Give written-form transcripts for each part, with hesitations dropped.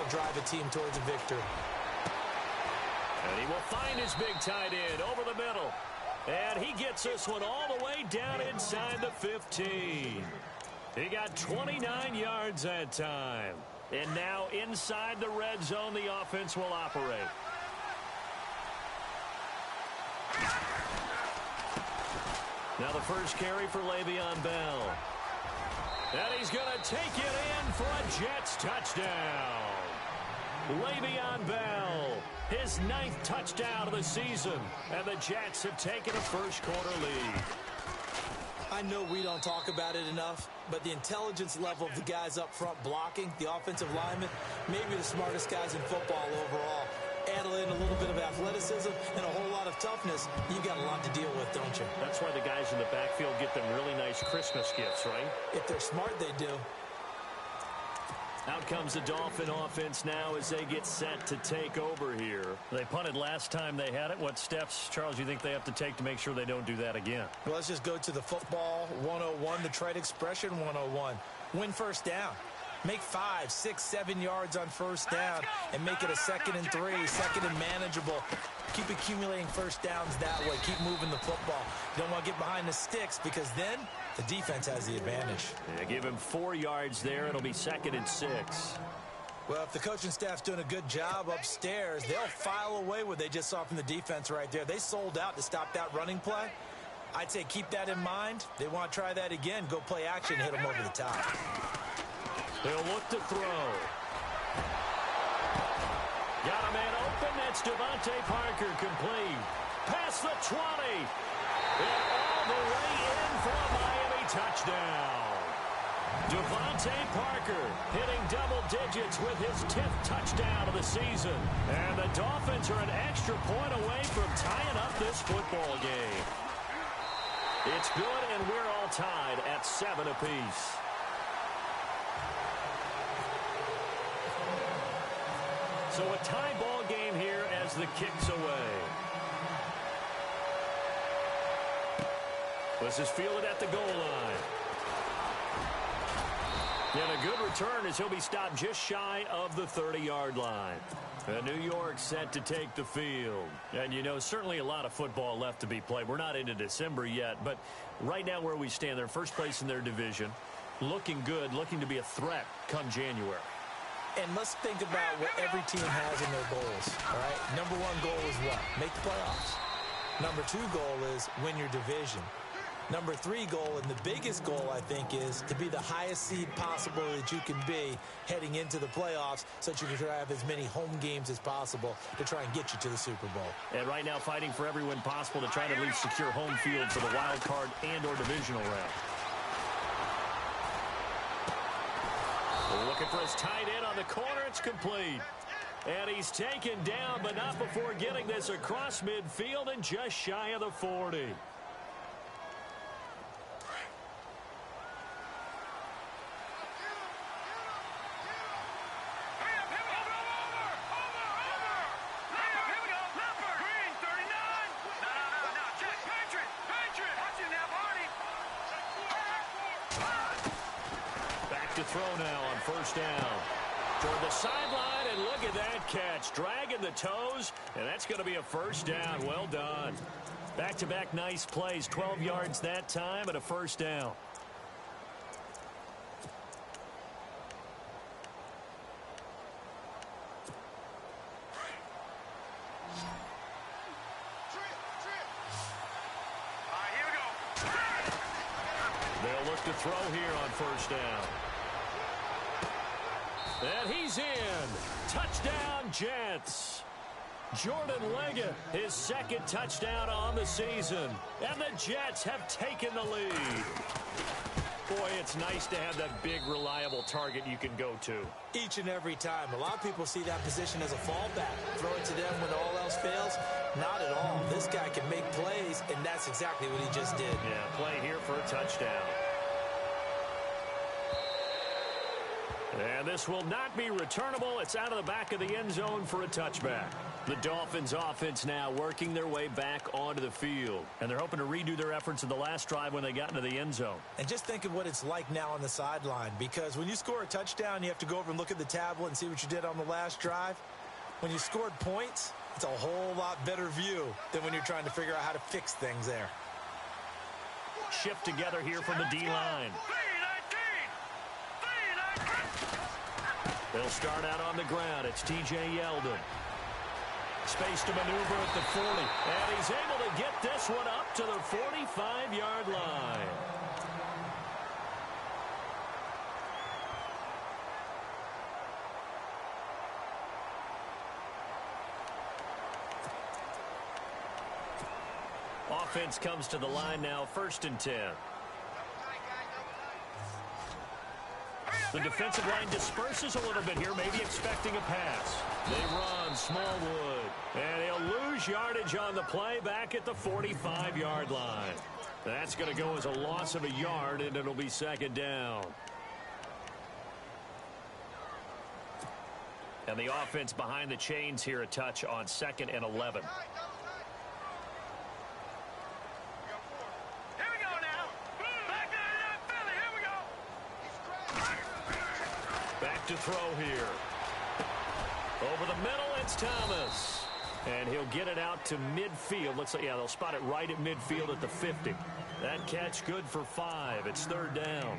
to drive a team towards a victory. And he will find his big tight end over the middle. And he gets this one all the way down inside the 15. He got 29 yards that time. And now inside the red zone, the offense will operate. Now the first carry for Le'Veon Bell. And he's going to take it in for a Jets touchdown. Le'Veon Bell, his 9th touchdown of the season. And the Jets have taken a first-quarter lead. I know we don't talk about it enough, but the intelligence level of the guys up front blocking, the offensive linemen, maybe the smartest guys in football overall. Add in a little bit of athleticism and a whole lot of toughness, you got a lot to deal with, don't you? That's why the guys in the backfield get them really nice Christmas gifts, right? If they're smart, they do. Out comes the Dolphin offense now as they get set to take over here. They punted last time they had it. What steps, Charles, you think they have to take to make sure they don't do that again? Well, let's just go to the football 101, the trade expression 101. Win first down. Make 5, 6, 7 yards on first down and make it a 2nd and 3, 2nd and manageable. Keep accumulating first downs that way. Keep moving the football. You don't want to get behind the sticks because then the defense has the advantage. Yeah, give him 4 yards there. It'll be 2nd and 6. Well, if the coaching staff's doing a good job upstairs, they'll file away what they just saw from the defense right there. They sold out to stop that running play. I'd say keep that in mind. They want to try that again. Go play action, hit them over the top. They'll look to throw. Got a man open. That's Devontae Parker complete. Past the 20. And all the way in for a Miami touchdown. Devontae Parker hitting double digits with his 10th touchdown of the season. And the Dolphins are an extra point away from tying up this football game. It's good, and we're all tied at 7 apiece. So a tie ball game here as the kick's away. This is fielded at the goal line. And a good return as he'll be stopped just shy of the 30-yard line. New York set to take the field. And, you know, certainly a lot of football left to be played. We're not into December yet, but right now where we stand, they're first place in their division. Looking good, looking to be a threat come January. And let's think about what every team has in their goals, all right? Number 1 goal is what? Make the playoffs. Number 2 goal is win your division. Number 3 goal, and the biggest goal, I think, is to be the highest seed possible that you can be heading into the playoffs so that you can have as many home games as possible to try and get you to the Super Bowl. And right now fighting for every win possible to try to at least secure home field for the wild card and or divisional round. Looking for his tight end on the corner. It's complete. And he's taken down, but not before getting this across midfield and just shy of the 40. To throw now on first down. Toward the sideline, and look at that catch. Dragging the toes, and that's going to be a first down. Well done. Back-to-back nice plays. 12 yards that time and a first down. They'll look to throw here on first down. And he's in. Touchdown, Jets. Jordan Leggett, his 2nd touchdown on the season. And the Jets have taken the lead. Boy, it's nice to have that big, reliable target you can go to. Each and every time. A lot of people see that position as a fallback. Throw it to them when all else fails. Not at all. This guy can make plays, and that's exactly what he just did. Yeah, play here for a touchdown. And this will not be returnable. It's out of the back of the end zone for a touchback. The Dolphins offense now working their way back onto the field. And they're hoping to redo their efforts in the last drive when they got into the end zone. And just think of what it's like now on the sideline, because when you score a touchdown, you have to go over and look at the tablet and see what you did on the last drive. When you scored points, it's a whole lot better view than when you're trying to figure out how to fix things there. Shift together here from the D-line. They'll start out on the ground. It's T.J. Yeldon. Space to maneuver at the 40. And he's able to get this one up to the 45-yard line. Offense comes to the line now, 1st and 10. The defensive line disperses a little bit here, maybe expecting a pass. They run Smallwood, and he'll lose yardage on the play back at the 45-yard line. That's going to go as a loss of a yard, and it'll be 2nd down. And the offense behind the chains here, a touch on 2nd and 11. To throw here. Over the middle, it's Thomas. And he'll get it out to midfield. Looks like, yeah, they'll spot it right at midfield at the 50. That catch good for 5. It's 3rd down.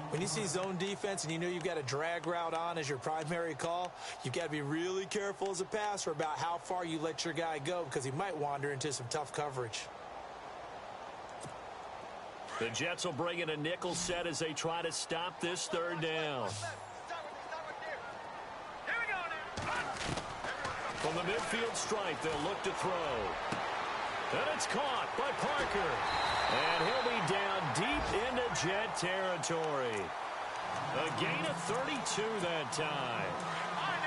When you see zone defense and you know you've got a drag route on as your primary call, you've got to be really careful as a passer about how far you let your guy go, because he might wander into some tough coverage. The Jets will bring in a nickel set as they try to stop this 3rd down. From the midfield stripe, they'll look to throw. And it's caught by Parker. And he'll be down deep into Jet territory. A gain of 32 that time.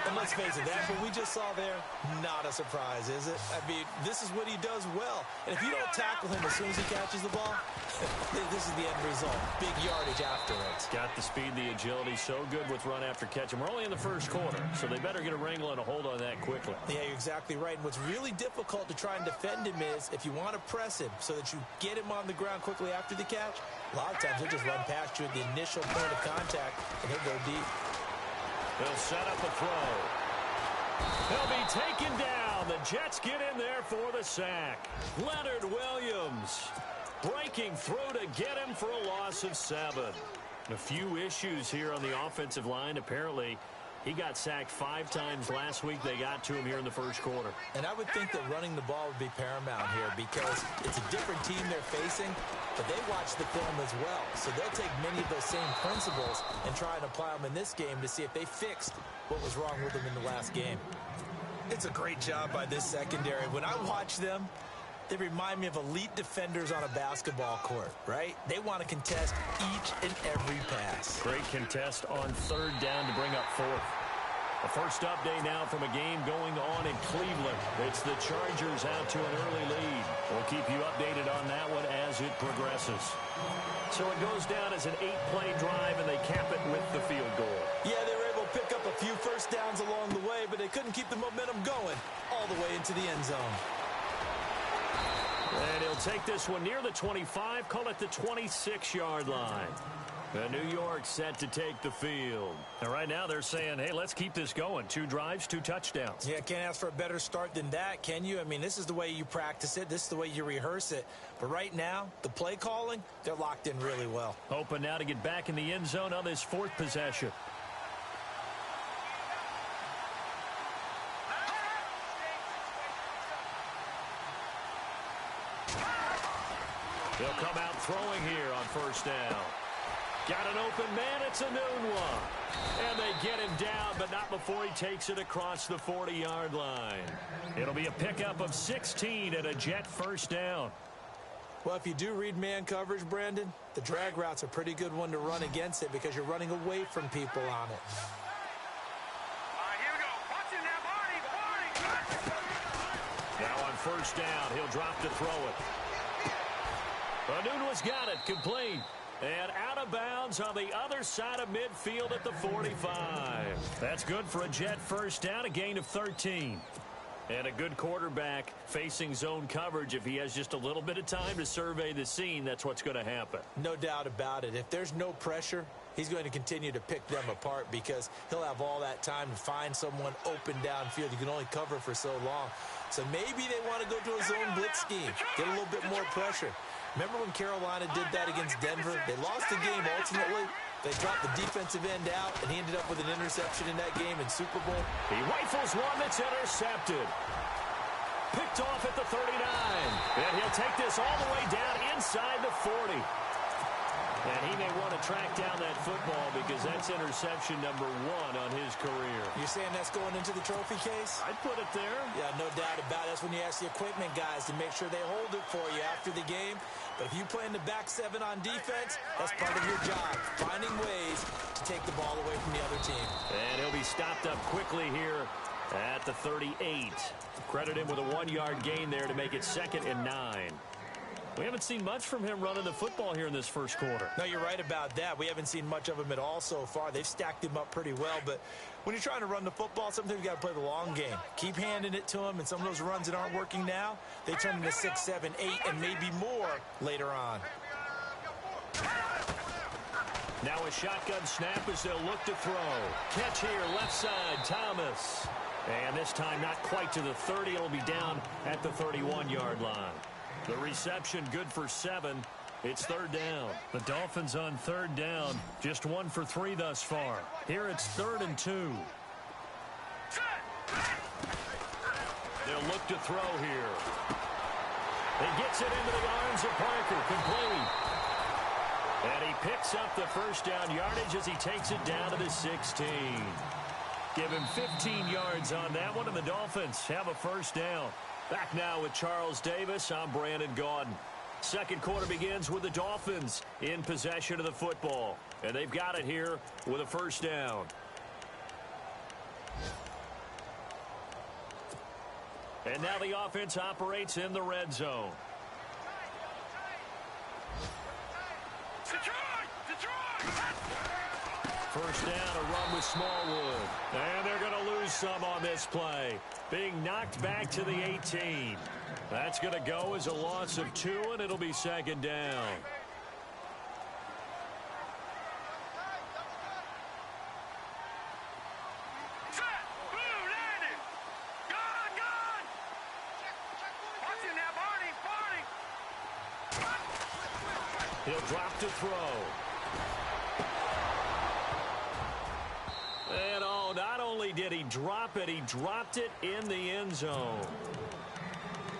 And let's face it, that's what we just saw there. Not a surprise, is it? I mean, this is what he does well. And if you don't tackle him as soon as he catches the ball, this is the end result. Big yardage afterwards. Got the speed, the agility, so good with run after catch. And we're only in the 1st quarter, so they better get a wrangle and a hold on that quickly. Yeah, you're exactly right. And what's really difficult to try and defend him is if you want to press him so that you get him on the ground quickly after the catch, a lot of times he'll just run past you at the initial point of contact, and he'll go deep. They'll set up a throw. He'll be taken down. The Jets get in there for the sack. Leonard Williams breaking through to get him for a loss of 7. A few issues here on the offensive line. Apparently, he got sacked 5 times last week. They got to him here in the 1st quarter. And I would think that running the ball would be paramount here, because it's a different team they're facing, but they watch the film as well. So they'll take many of those same principles and try and apply them in this game to see if they fixed what was wrong with them in the last game. It's a great job by this secondary. When I watch them, they remind me of elite defenders on a basketball court, right? They want to contest each and every pass. Great contest on 3rd down to bring up 4th. The first update now from a game going on in Cleveland. It's the Chargers out to an early lead. We'll keep you updated on that one as it progresses. So it goes down as an 8-play drive, and they cap it with the field goal. Yeah, they were able to pick up a few first downs along the way, but they couldn't keep the momentum going all the way into the end zone. And he'll take this one near the 25, call it the 26-yard line. And New York set to take the field. And right now they're saying, hey, let's keep this going. 2 drives, 2 touchdowns. Yeah, can't ask for a better start than that, can you? I mean, this is the way you practice it. This is the way you rehearse it. But right now, the play calling, they're locked in really well. Hoping now to get back in the end zone on this 4th possession. They'll come out throwing here on 1st down. Got an open man. It's a noon one. And they get him down, but not before he takes it across the 40-yard line. It'll be a pickup of 16 and a Jet 1st down. Well, if you do read man coverage, Brandon, the drag route's a pretty good one to run against it because you're running away from people on it. Here we go. Watch it now, Barney. Now on 1st down, he'll drop to throw it. Anunwa's got it, complete. And out of bounds on the other side of midfield at the 45. That's good for a Jet first down, a gain of 13. And a good quarterback facing zone coverage. If he has just a little bit of time to survey the scene, that's what's going to happen. No doubt about it. If there's no pressure, he's going to continue to pick them apart because he'll have all that time to find someone open downfield. You can only cover for so long. So maybe they want to go to a zone blitz scheme, get a little bit more pressure. Remember when Carolina did that against Denver? They lost the game ultimately. They dropped the defensive end out, and he ended up with an interception in that game in Super Bowl. He rifles one that's intercepted. Picked off at the 39. And he'll take this all the way down inside the 40. And he may want to track down that football because that's interception number 1 on his career. You're saying that's going into the trophy case? I'd put it there. Yeah, no doubt about it. That's when you ask the equipment guys to make sure they hold it for you after the game. But if you play in the back 7 on defense, that's part of your job, finding ways to take the ball away from the other team. And he'll be stopped up quickly here at the 38. Credit him with a 1-yard gain there to make it 2nd and 9. We haven't seen much from him running the football here in this first quarter. No, you're right about that. We haven't seen much of him at all so far. They've stacked him up pretty well, but when you're trying to run the football, sometimes you got to play the long game. Keep handing it to him, and some of those runs that aren't working now, they turn into 6, 7, 8, and maybe more later on. Now a shotgun snap as they'll look to throw. Catch here, left side, Thomas. And this time not quite to the 30. It'll be down at the 31-yard line. The reception good for 7. It's 3rd down. The Dolphins on 3rd down. Just 1 for 3 thus far. Here it's 3rd and 2. They'll look to throw here. He gets it into the arms of Parker. Complete. And he picks up the first down yardage as he takes it down to the 16. Give him 15 yards on that one, and the Dolphins have a first down. Back now with Charles Davis. I'm Brandon Gaudin. Second quarter begins with the Dolphins in possession of the football. And they've got it here with a first down. And now the offense operates in the red zone. First down, a run with Smallwood. And they're going to lose some on this play. Being knocked back to the 18. That's going to go as a loss of 2, and it'll be 2nd down. He'll drop to throw. And not only did he drop it, he dropped it in the end zone.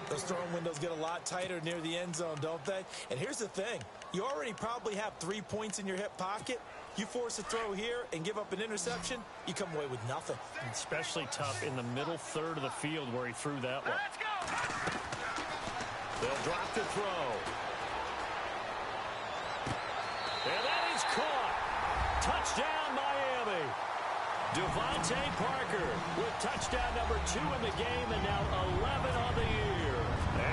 Those throwing windows get a lot tighter near the end zone, don't they? And here's the thing. You already probably have 3 points in your hip pocket. You force a throw here and give up an interception, you come away with nothing. Especially tough in the middle third of the field where he threw that one. Let's go! They'll drop the throw. And that is caught. Touchdown, Miami. Devontae Parker with touchdown number 2 in the game and now 11 on the year.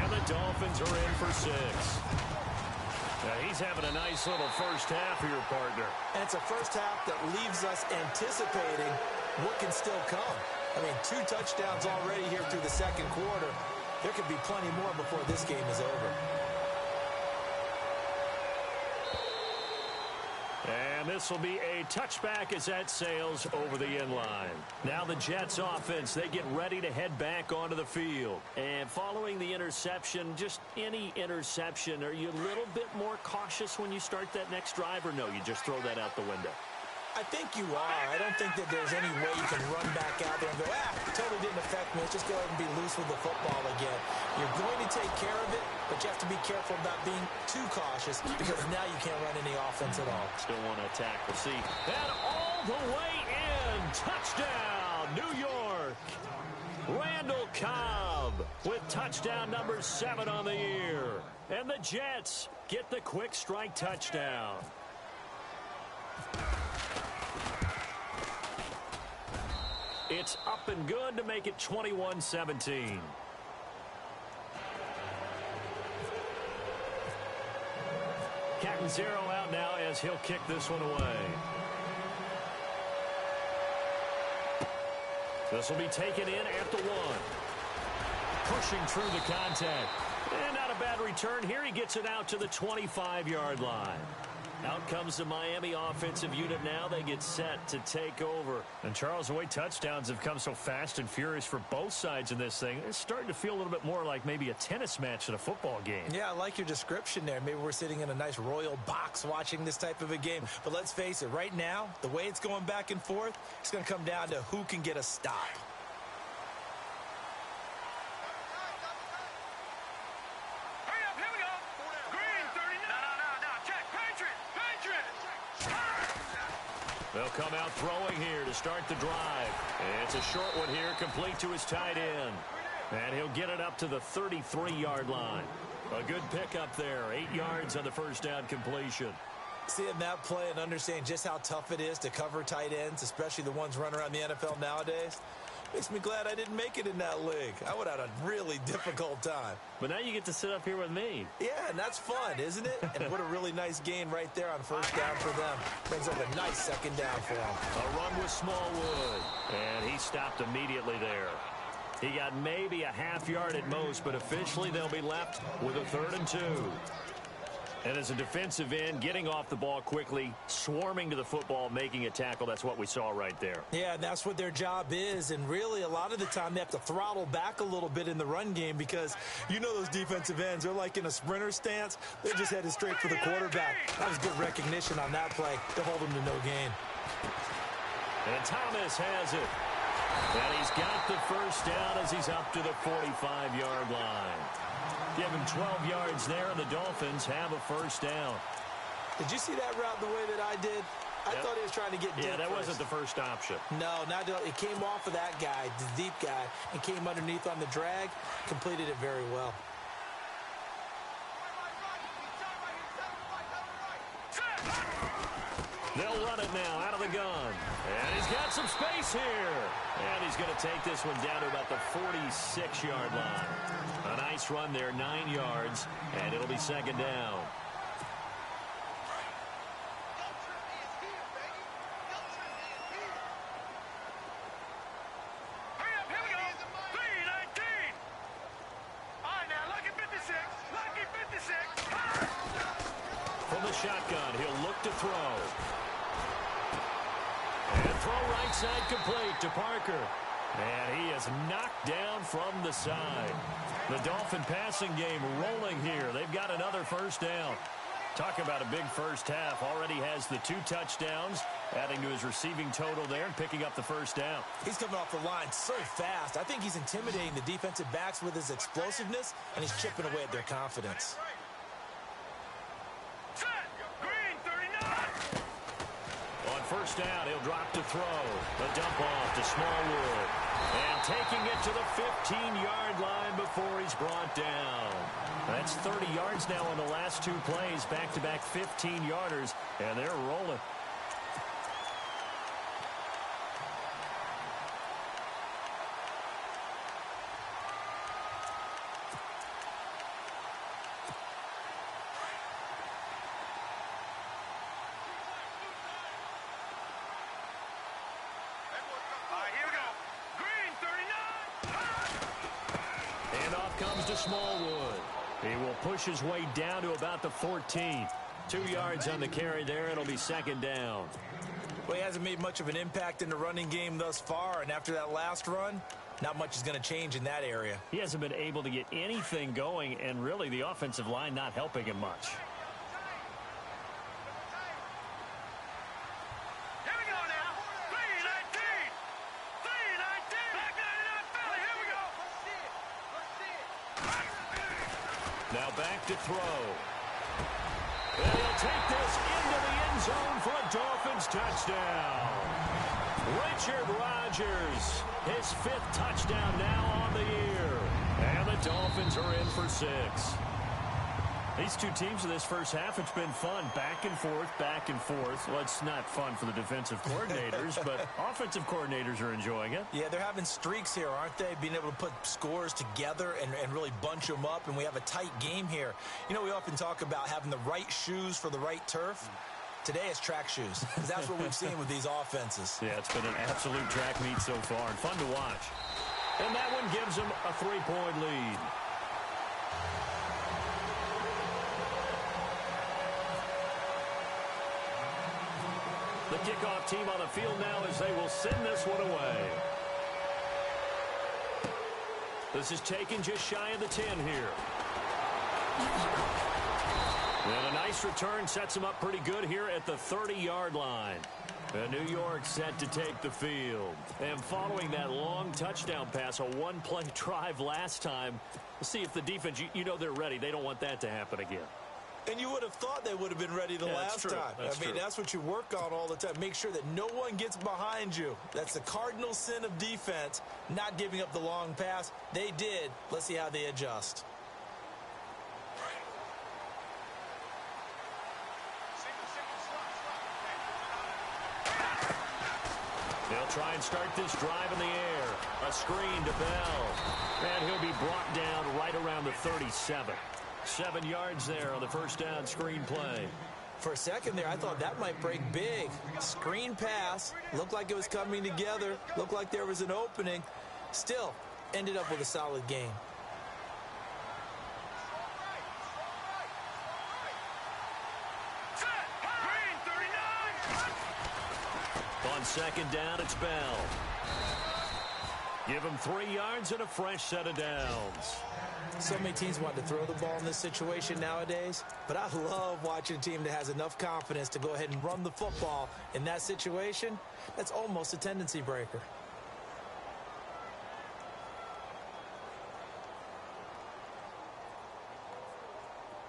And the Dolphins are in for 6. Now he's having a nice little first half here, partner. And it's a first half that leaves us anticipating what can still come. I mean, 2 touchdowns already here through the second quarter. There could be plenty more before this game is over. And this will be a touchback as that sails over the end line. Now the Jets offense, they get ready to head back onto the field. And following the interception, just any interception, are you a little bit more cautious when you start that next drive, or no, you just throw that out the window? I think you are. I don't think that there's any way you can run back out there and go, totally didn't affect me. Let's just go ahead and be loose with the football again. You're going to take care of it, but you have to be careful about being too cautious because now you can't run any offense at all. Still want to attack. We'll see. And all the way in. Touchdown, New York. Randall Cobb with touchdown number 7 on the year. And the Jets get the quick strike touchdown. It's up and good to make it 21-17. Catanzaro out out now as he'll kick this one away. This will be taken in at the 1. Pushing through the contact. And not a bad return here. He gets it out to the 25-yard line. Out comes the Miami offensive unit now. They get set to take over. And Charles, the way touchdowns have come so fast and furious for both sides in this thing, it's starting to feel a little bit more like maybe a tennis match than a football game. Yeah, I like your description there. Maybe we're sitting in a nice royal box watching this type of a game. But let's face it, right now, the way it's going back and forth, it's going to come down to who can get a stop. They'll come out throwing here to start the drive. It's a short one here, complete to his tight end. And he'll get it up to the 33-yard line. A good pickup there, 8 yards on the first down completion. Seeing that play and understanding just how tough it is to cover tight ends, especially the ones running around the NFL nowadays, makes me glad I didn't make it in that league. I would have had a really difficult time. But now you get to sit up here with me. Yeah, and that's fun, isn't it? And what a really nice gain right there on first down for them. Brings up a nice second down for them. A run with Smallwood. And he stopped immediately there. He got maybe a half yard at most, but officially they'll be left with a 3rd and 2. And as a defensive end, getting off the ball quickly, swarming to the football, making a tackle, that's what we saw right there. Yeah, and that's what their job is. And really, a lot of the time, they have to throttle back a little bit in the run game because you know those defensive ends, they're like in a sprinter stance. They're just headed straight for the quarterback. That was good recognition on that play to hold him to no gain. And Thomas has it. And he's got the first down as he's up to the 45-yard line. Give him 12 yards there, and the Dolphins have a first down. Did you see that route the way that I did? I thought he was trying to get deep. Yeah, that first. wasn't the first option. No, it came off of that guy, the deep guy, and came underneath on the drag. Completed it very well. They'll run it now out of the gun. And he's got some space here. And he's going to take this one down to about the 46-yard line. A nice run there, 9 yards, and it'll be second down. From the shotgun, he'll look to throw. And throw right side complete to Parker. And he is knocked down from the side. The Dolphin passing game rolling here. They've got another first down. Talk about a big first half. Already has the 2 touchdowns, adding to his receiving total there and picking up the first down. He's coming off the line so fast. I think he's intimidating the defensive backs with his explosiveness, and he's chipping away at their confidence. On first down, he'll drop to throw. The dump off to Smallwood. And taking it to the 15-yard line before he's brought down. That's 30 yards now on the last 2 plays. Back-to-back 15-yarders, and they're rolling. To Smallwood. He will push his way down to about the 14. 2 yards on the carry there. It'll be second down. Well, he hasn't made much of an impact in the running game thus far, and after that last run, not much is going to change in that area. He hasn't been able to get anything going, and really the offensive line not helping him much. Now back to throw. And he'll take this into the end zone for a Dolphins touchdown. Richard Rodgers, his 5th touchdown now on the year. And the Dolphins are in for 6. These two teams in this first half, it's been fun. Back and forth, back and forth. Well, it's not fun for the defensive coordinators, but offensive coordinators are enjoying it. Yeah, they're having streaks here, aren't they? Being able to put scores together and really bunch them up, and we have a tight game here. You know, we often talk about having the right shoes for the right turf. Today it's track shoes, because that's what we've seen with these offenses. Yeah, it's been an absolute track meet so far, and fun to watch. And that one gives them a 3-point lead. The kickoff team on the field now as they will send this one away. This is taken just shy of the 10 here. And a nice return sets them up pretty good here at the 30-yard line. And New York set to take the field. And following that long touchdown pass, a one-play drive last time, we'll see if the defense, you know they're ready. They don't want that to happen again. And you would have thought they would have been ready the last time. I mean, that's what you work on all the time. Make sure that no one gets behind you. That's the cardinal sin of defense, not giving up the long pass. They did. Let's see how they adjust. They'll try and start this drive in the air. A screen to Bell. And he'll be brought down right around the 37. 7 yards there on the first down screen play. For a second there, I thought that might break big. Screen pass. Looked like it was coming together. Looked like there was an opening. Still, ended up with a solid game. On second down, it's Bell. Give him 3 yards and a fresh set of downs. So many teams want to throw the ball in this situation nowadays, but I love watching a team that has enough confidence to go ahead and run the football in that situation. That's almost a tendency breaker.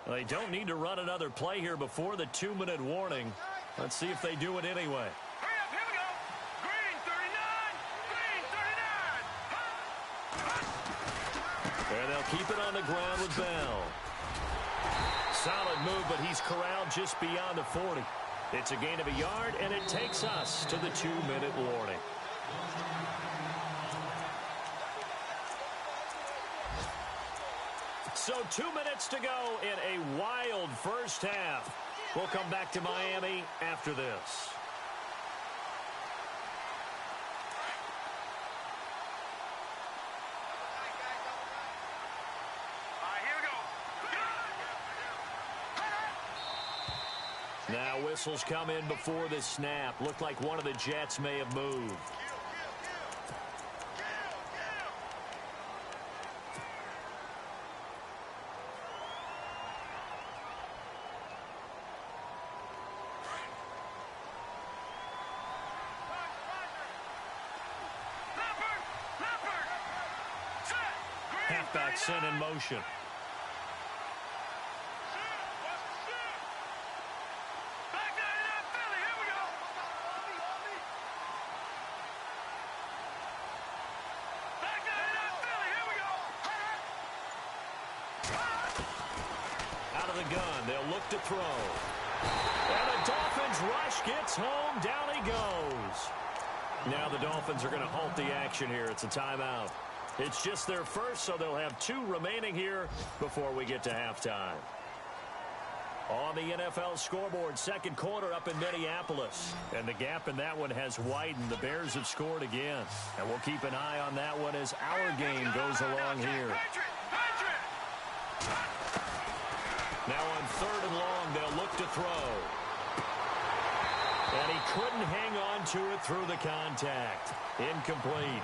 They don't need to run another play here before the 2-minute warning. Let's see if they do it anyway. And they'll keep it on the ground with Bell. Solid move, but he's corralled just beyond the 40. It's a gain of a yard, and it takes us to the 2-minute warning. So 2 minutes to go in a wild first half. We'll come back to Miami after this. Now whistles come in before this snap. Looked like one of the Jets may have moved. Halfback sent in motion. They'll look to throw. And the Dolphins rush gets home. Down he goes. Now the Dolphins are going to halt the action here. It's a timeout. It's just their first, so they'll have 2 remaining here before we get to halftime. On the NFL scoreboard, second quarter up in Minneapolis. And the gap in that one has widened. The Bears have scored again. And we'll keep an eye on that one as our game goes along here. Now on 3rd and long, they'll look to throw. And he couldn't hang on to it through the contact. Incomplete.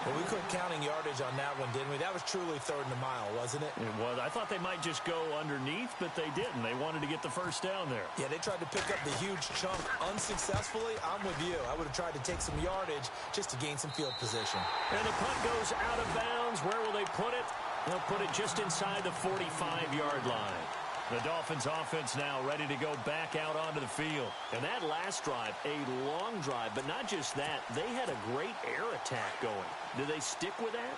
Well, we quit counting yardage on that one, didn't we? That was truly 3rd and a mile, wasn't it? It was. I thought they might just go underneath, but they didn't. They wanted to get the first down there. Yeah, they tried to pick up the huge chunk unsuccessfully. I'm with you. I would have tried to take some yardage just to gain some field position. And the punt goes out of bounds. Where will they put it? They'll put it just inside the 45-yard line. The Dolphins offense now ready to go back out onto the field. And that last drive, a long drive, but not just that. They had a great air attack going. Do they stick with that?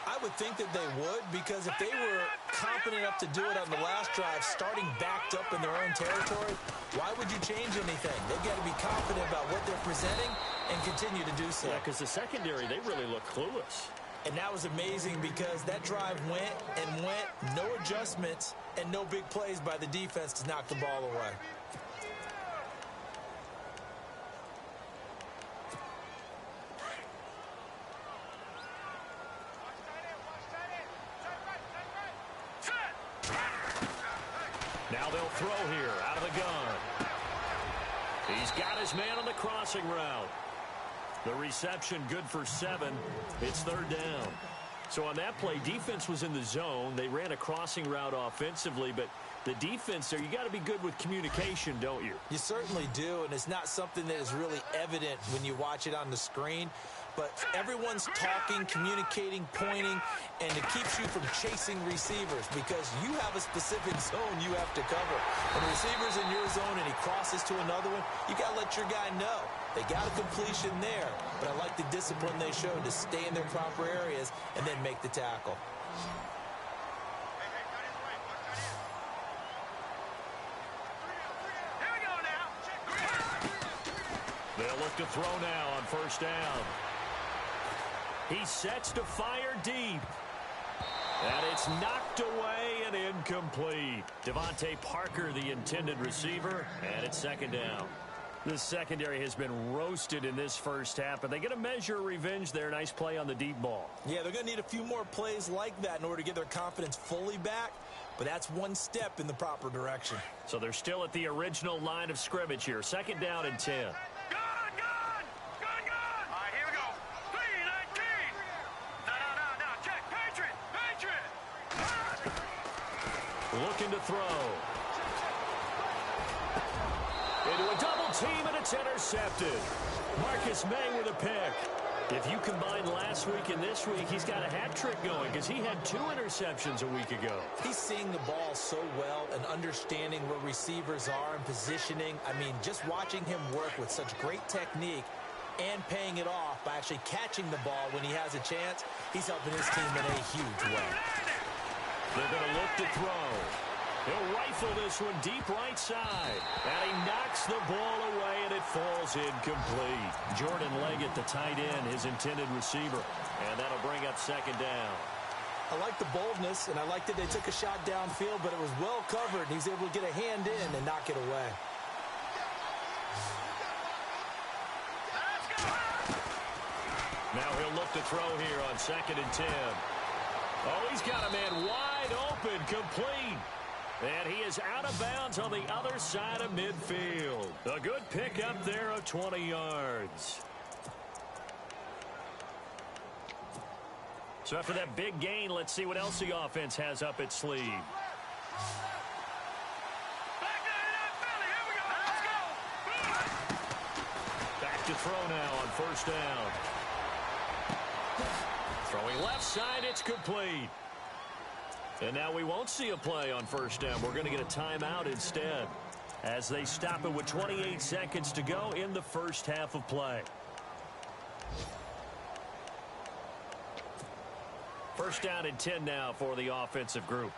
I would think that they would, because if they were confident enough to do it on the last drive, starting backed up in their own territory, why would you change anything? They've got to be confident about what they're presenting and continue to do so. Yeah, because the secondary, they really look clueless. And that was amazing because that drive went and went, no adjustments, and no big plays by the defense to knock the ball away. Now they'll throw here out of the gun. He's got his man on the crossing route. The reception good for 7. It's third down. So on that play, defense was in the zone. They ran a crossing route offensively, but the defense there, you got to be good with communication, don't you? You certainly do, and it's not something that is really evident when you watch it on the screen. But everyone's talking, communicating, pointing, and it keeps you from chasing receivers because you have a specific zone you have to cover. When the receiver's in your zone and he crosses to another one, you got to let your guy know. They got a completion there, but I like the discipline they showed to stay in their proper areas and then make the tackle. Here we go now. They'll look to throw now on first down. He sets to fire deep. And it's knocked away and incomplete. Devontae Parker, the intended receiver, and it's second down. The secondary has been roasted in this first half, but they get a measure of revenge there. Nice play on the deep ball. Yeah, they're going to need a few more plays like that in order to get their confidence fully back, but that's one step in the proper direction. So they're still at the original line of scrimmage here. Second down and 10. Looking to throw. Into a double team, and it's intercepted. Marcus May with a pick. If you combine last week and this week, he's got a hat trick going because he had 2 interceptions a week ago. He's seeing the ball so well and understanding where receivers are and positioning. I mean, just watching him work with such great technique and paying it off by actually catching the ball when he has a chance, he's helping his team in a huge way. They're going to look to throw. He'll rifle this one deep right side. And he knocks the ball away, and it falls incomplete. Jordan Leggett, the tight end, his intended receiver. And that'll bring up second down. I like the boldness, and I like that they took a shot downfield, but it was well covered. He's able to get a hand in and knock it away. Now he'll look to throw here on second and 10. Oh, he's got a man wide open, complete. And he is out of bounds on the other side of midfield. A good pickup there of 20 yards. So after that big gain, let's see what else the offense has up its sleeve. Back to throw now on first down. Throwing left side, it's complete. And now we won't see a play on first down. We're going to get a timeout instead as they stop it with 28 seconds to go in the first half of play. First down and 10 now for the offensive group.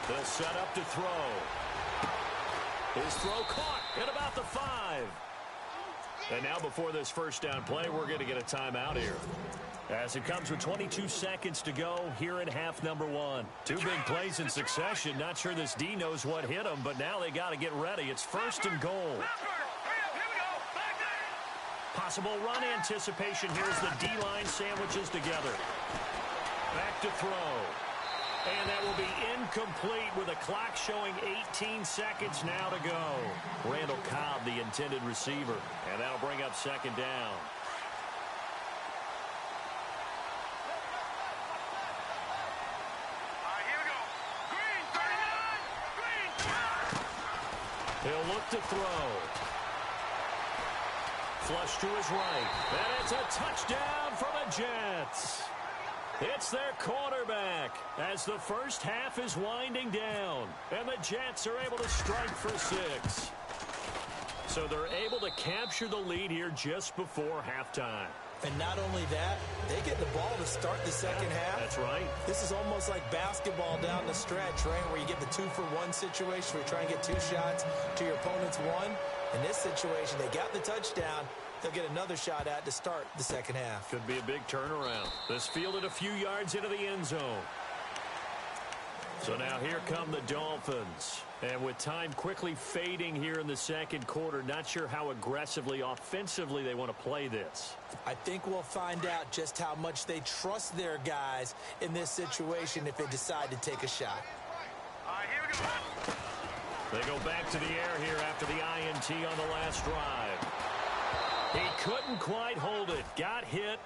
They'll set up to throw. His throw caught at about the 5. And now before this first down play, we're going to get a timeout here. As it comes with 22 seconds to go here in half number 1. 2 big plays in succession. Not sure this D knows what hit him, but now they got to get ready. It's first and goal. Possible run anticipation here as the D-line sandwiches together. Back to throw. And that will be incomplete with a clock showing 18 seconds now to go. Randall Cobb, the intended receiver. And that'll bring up second down. Here we go. Green, 39. Green. He'll look to throw. Flush to his right. And it's a touchdown for the Jets. It's their quarterback as the first half is winding down. And the Jets are able to strike for 6. So they're able to capture the lead here just before halftime. And not only that, they get the ball to start the second half. That's right. This is almost like basketball down the stretch, right, where you get the 2-for-1 situation where you try and get 2 shots to your opponent's 1. In this situation, they got the touchdown. They'll get another shot at to start the second half. Could be a big turnaround. This fielded a few yards into the end zone. So now here come the Dolphins. And with time quickly fading here in the second quarter, not sure how aggressively, offensively they want to play this. I think we'll find out just how much they trust their guys in this situation if they decide to take a shot. All right, here we go. They go back to the air here after the INT on the last drive. He couldn't quite hold it. Got hit.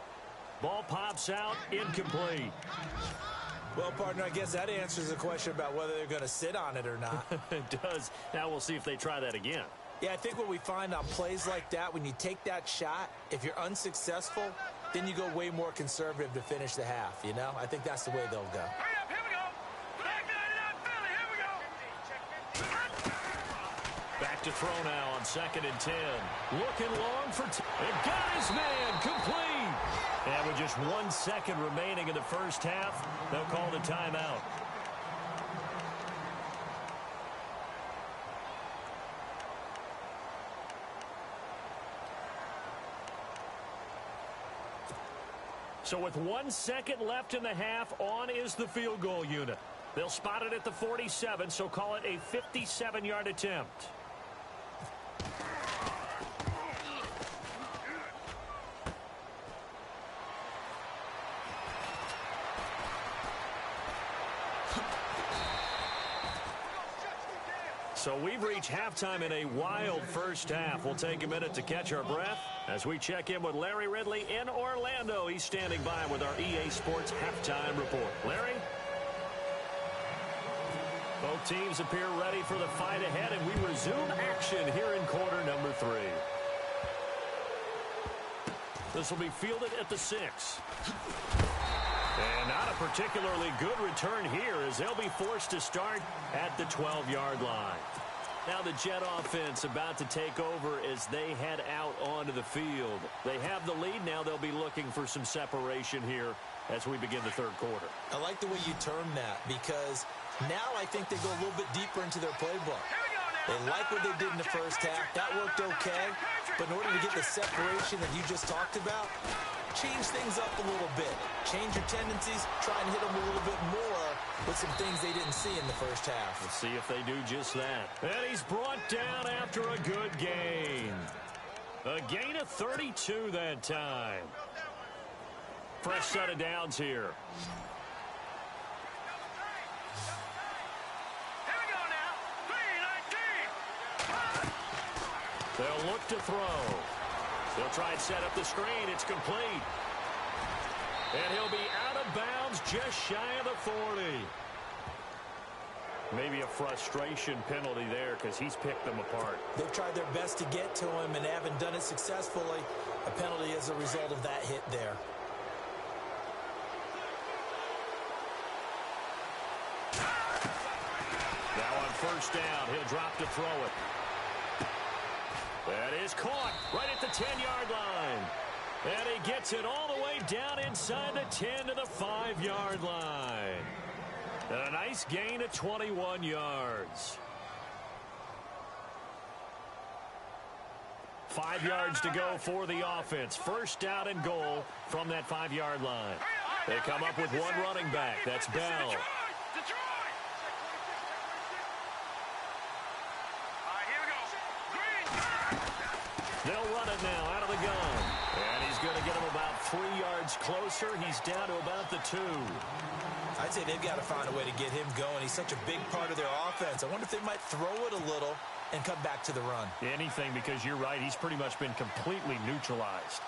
Ball pops out. Incomplete. Well, partner, I guess that answers the question about whether they're going to sit on it or not. It does. Now we'll see if they try that again. Yeah, I think what we find on plays like that, when you take that shot, if you're unsuccessful, then you go way more conservative to finish the half, you know? I think that's the way they'll go. Hurry up, here we go. Back 99 Philly, here we go. Back to throw now on 2nd and 10. Looking long for and got his man complete. And with just 1 second remaining in the first half, they'll call the timeout. So with 1 second left in the half, on is the field goal unit. They'll spot it at the 47, so call it a 57-yard attempt. So we've reached halftime in a wild first half. We'll take a minute to catch our breath as we check in with Larry Ridley in Orlando. He's standing by with our EA Sports halftime report. Larry? Both teams appear ready for the fight ahead, and we resume action here in quarter number 3. This will be fielded at the 6. And not a particularly good return here as they'll be forced to start at the 12-yard line. Now the Jet offense about to take over as they head out onto the field. They have the lead. Now they'll be looking for some separation here as we begin the third quarter. I like the way you term that because now I think they go a little bit deeper into their playbook. They like what they did in the first half. That worked okay. But in order to get the separation that you just talked about, change things up a little bit. Change your tendencies. Try and hit them a little bit more with some things they didn't see in the first half. Let's see if they do just that. And he's brought down after a good gain. A gain of 32 that time. Fresh set of downs here. Here we go now. 3-19. They'll look to throw. They'll try and set up the screen. It's complete. And he'll be out of bounds just shy of the 40. Maybe a frustration penalty there because he's picked them apart. They've tried their best to get to him and haven't done it successfully. A penalty as a result of that hit there. Now on first down, he'll drop to throw it. That is caught right at the 10-yard line. And he gets it all the way down inside the 10 to the 5-yard line. And a nice gain of 21 yards. 5 yards to go for the offense. First down and goal from that 5-yard line. They come up with one running back. That's Bell. They'll run it now out of the gun. And he's going to get him about 3 yards closer. He's down to about the 2. I'd say they've got to find a way to get him going. He's such a big part of their offense. I wonder if they might throw it a little and come back to the run. Anything, because you're right. He's pretty much been completely neutralized.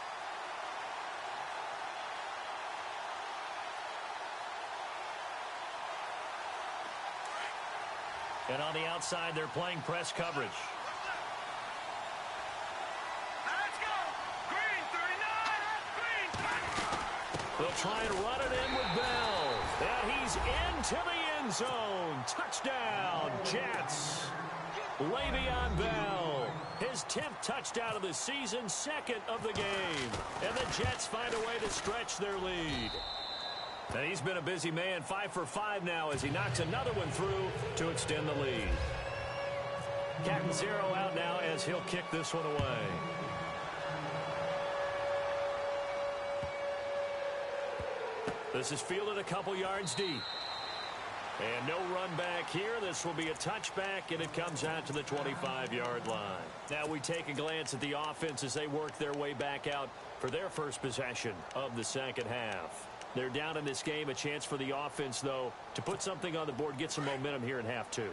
And on the outside, they're playing press coverage. They'll try and run it in with Bell. And he's into the end zone. Touchdown, Jets. Le'Veon Bell, his 10th touchdown of the season, 2nd of the game. And the Jets find a way to stretch their lead. And he's been a busy man, 5 for 5 now as he knocks another one through to extend the lead. Captain Zero out now as he'll kick this one away. This is fielded a couple yards deep. And no run back here. This will be a touchback, and it comes out to the 25-yard line. Now we take a glance at the offense as they work their way back out for their first possession of the second half. They're down in this game. A chance for the offense, though, to put something on the board, get some momentum here in half two.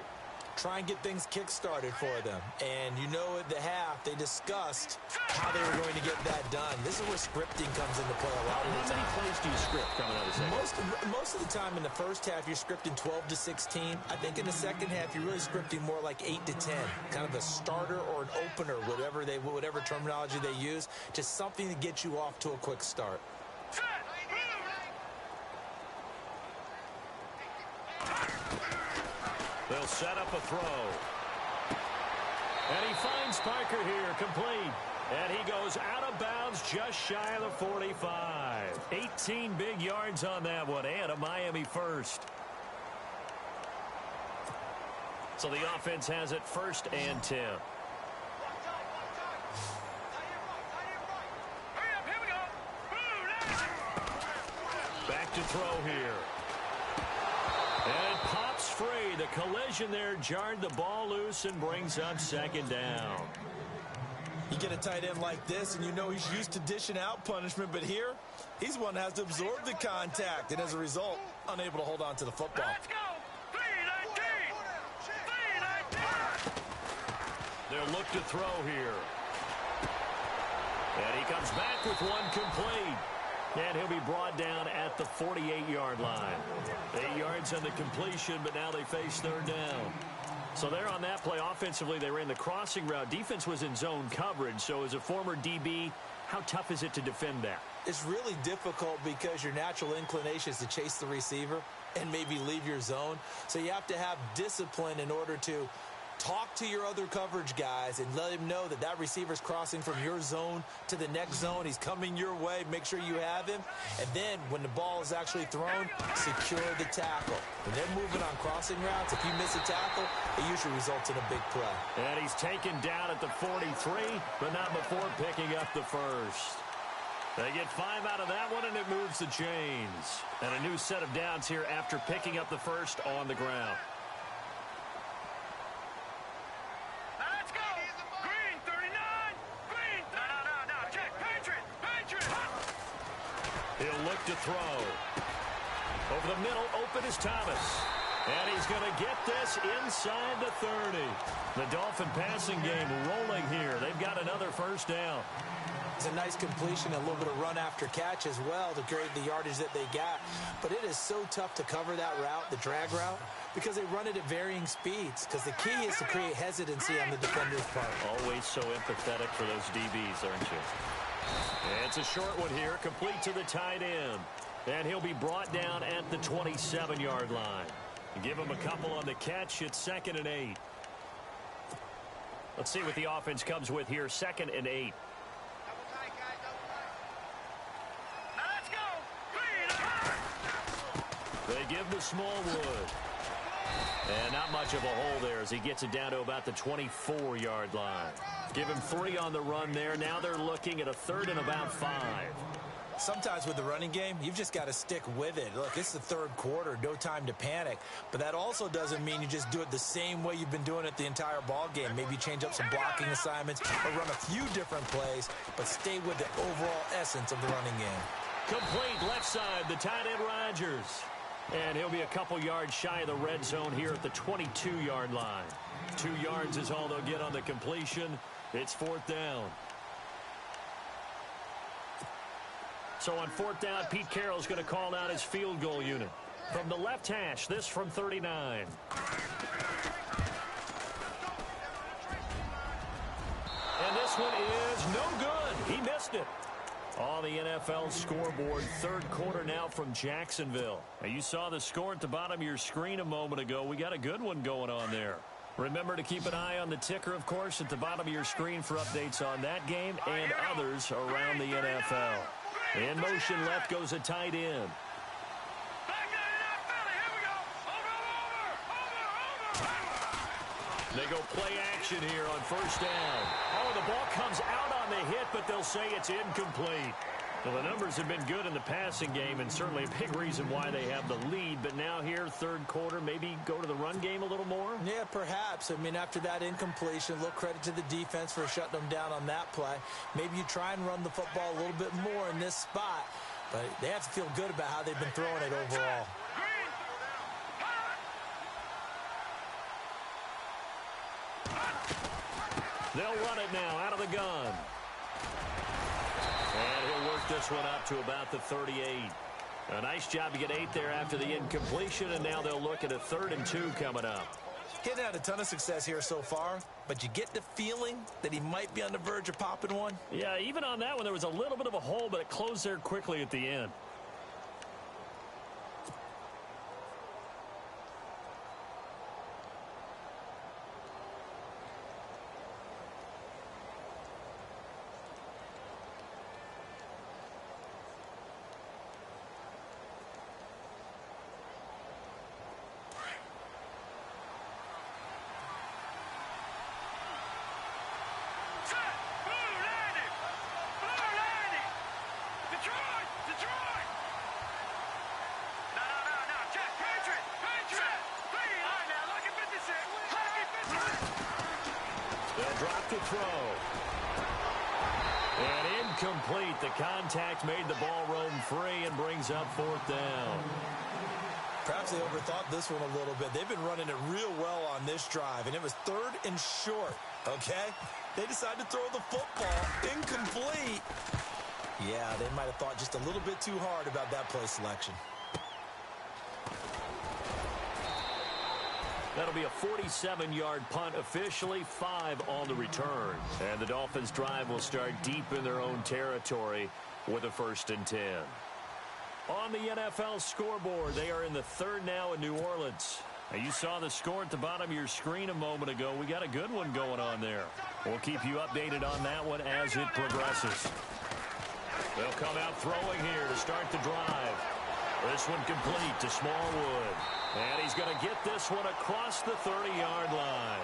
Try and get things kick-started for them. And you know at the half, they discussed how they were going to get that done. This is where scripting comes into play a lot of the time. How many plays do you script coming out of the second? Most of the time in the first half, you're scripting 12 to 16. I think in the second half, you're really scripting more like 8 to 10. Kind of a starter or an opener, whatever terminology they use, just something to get you off to a quick start. They'll set up a throw. And he finds Parker here, complete. And he goes out of bounds just shy of the 45. 18 big yards on that one, and a Miami first. So the offense has it 1st and 10. Back to throw here. And it pops free. The collision there jarred the ball loose and brings up 2nd down. You get a tight end like this, and you know he's used to dishing out punishment, but here, he's one that has to absorb the contact, and as a result, unable to hold on to the football. Let's go! 3-19! 3-19! They'll look to throw here. And he comes back with one complete. And he'll be brought down at the 48-yard line. 8 yards on the completion, but now they face 3rd down. So they're on that play. Offensively, they ran the crossing route. Defense was in zone coverage. So as a former DB, how tough is it to defend that? It's really difficult because your natural inclination is to chase the receiver and maybe leave your zone. So you have to have discipline in order to talk to your other coverage guys and let him know that that receiver's crossing from your zone to the next zone. He's coming your way. Make sure you have him. And then when the ball is actually thrown, secure the tackle. When they're moving on crossing routes, if you miss a tackle, it usually results in a big play. And he's taken down at the 43, but not before picking up the first. They get 5 out of that one, and it moves the chains. And a new set of downs here after picking up the first on the ground. He'll look to throw. Over the middle, open is Thomas. And he's going to get this inside the 30. The Dolphin passing game rolling here. They've got another 1st down. It's a nice completion, a little bit of run after catch as well to create the yardage that they got. But it is so tough to cover that route, the drag route, because they run it at varying speeds. Because the key is to create hesitancy on the defender's part. Always so empathetic for those DBs, aren't you? And it's a short one here, complete to the tight end. And he'll be brought down at the 27-yard line. Give him a couple on the catch. It's 2nd and 8. Let's see what the offense comes with here. 2nd and 8. They give the Smallwood. And not much of a hole there as he gets it down to about the 24-yard line. Give him 3 on the run there. Now they're looking at a 3rd and about 5. Sometimes with the running game, you've just got to stick with it. Look, it's the 3rd quarter, no time to panic. But that also doesn't mean you just do it the same way you've been doing it the entire ball game. Maybe change up some blocking assignments or run a few different plays, but stay with the overall essence of the running game. Complete left side, the tight end Rodgers. And he'll be a couple yards shy of the red zone here at the 22-yard line. 2 yards is all they'll get on the completion. It's 4th down. So on 4th down, Pete Carroll's going to call out his field goal unit. From the left hash, this from 39. And this one is no good. He missed it. On the NFL scoreboard, third quarter now from Jacksonville. Now, you saw the score at the bottom of your screen a moment ago. We got a good one going on there. Remember to keep an eye on the ticker, of course, at the bottom of your screen for updates on that game and others around the NFL. In motion left goes a tight end. They go play action here on first down. Oh, the ball comes out on the hit, but they'll say it's incomplete. Well, the numbers have been good in the passing game, and certainly a big reason why they have the lead. But now here, third quarter, maybe go to the run game a little more? Yeah, perhaps. I mean, after that incompletion, a little credit to the defense for shutting them down on that play. Maybe you try and run the football a little bit more in this spot. But they have to feel good about how they've been throwing it overall. They'll run it now out of the gun. And he'll work this one up to about the 38. A nice job to get 8 there after the incompletion, and now they'll look at a 3rd and 2 coming up. Getting had a ton of success here so far, but you get the feeling that he might be on the verge of popping one. Yeah, even on that one, there was a little bit of a hole, but it closed there quickly at the end. Drop to throw. And incomplete. The contact made the ball roam free and brings up 4th down. Perhaps they overthought this one a little bit. They've been running it real well on this drive, and it was 3rd and short, okay? They decided to throw the football. Incomplete. Yeah, they might have thought just a little bit too hard about that play selection. That'll be a 47-yard punt, officially 5 on the return. And the Dolphins' drive will start deep in their own territory with a 1st and 10. On the NFL scoreboard, they are in the 3rd now in New Orleans. Now, you saw the score at the bottom of your screen a moment ago. We got a good one going on there. We'll keep you updated on that one as it progresses. They'll come out throwing here to start the drive. This one complete to Smallwood. And he's going to get this one across the 30-yard line.